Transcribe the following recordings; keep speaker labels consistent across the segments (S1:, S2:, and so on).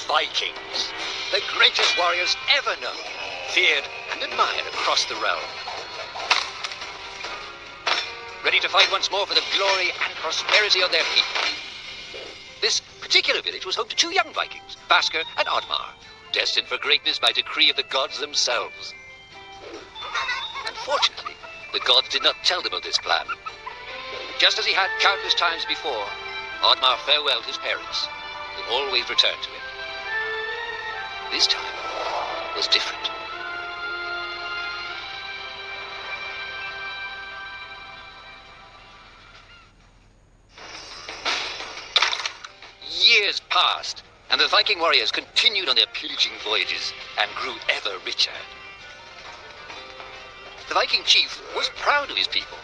S1: Vikings, the greatest warriors ever known, feared and admired across the realm. Ready to fight once more for the glory and prosperity of their people. This particular village was home to two young Vikings, Vasker and Oddmar, destined for greatness by decree of the gods themselves. Unfortunately, the gods did not tell them of this plan. Just as he had countless times before, Oddmar farewelled his parents. They always returned to him. This time was different. Years passed, and the Viking warriors continued on their pillaging voyages and grew ever richer. The Viking chief was proud of his people,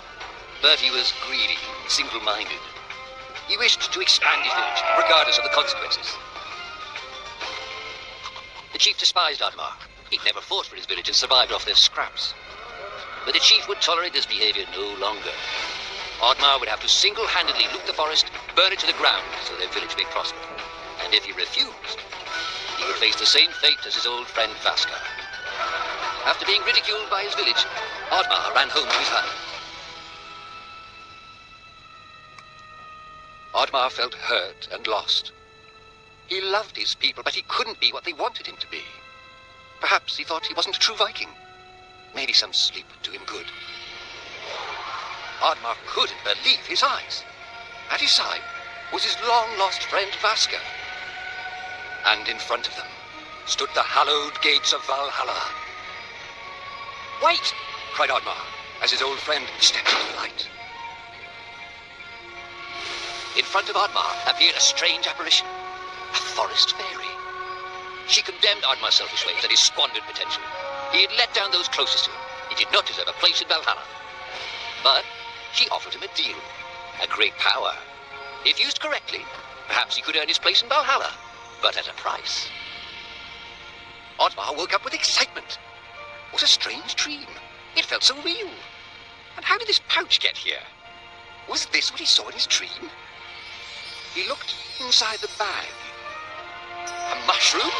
S1: but he was greedy and single-minded. He wished to expand his village, regardless of the consequences. The chief despised Oddmar. He'd never fought for his village and survived off their scraps. But the chief would tolerate this behavior no longer. Oddmar would have to single-handedly loot the forest, burn it to the ground, so their village may prosper. And if he refused, he would face the same fate as his old friend Vasker. After being ridiculed by his village, Oddmar ran home to his hut. Oddmar felt hurt and lost. He loved his people, but he couldn't be what they wanted him to be. Perhaps he thought he wasn't a true Viking. Maybe some sleep would do him good. Oddmar couldn't believe his eyes. At his side was his long-lost friend Vasker. And in front of them stood the hallowed gates of Valhalla. "Wait!" cried Oddmar, as his old friend stepped into the light. In front of Oddmar appeared a strange apparition, a forest fairy. She condemned Oddmar's selfish ways and his squandered potential. He had let down those closest to him. He did not deserve a place in Valhalla. But she offered him a deal, a great power. If used correctly, perhaps he could earn his place in Valhalla, but at a price. Oddmar woke up with excitement. What a strange dream. It felt so real. And how did this pouch get here? Was this what he saw in his dream? He looked inside the bag. A mushroom?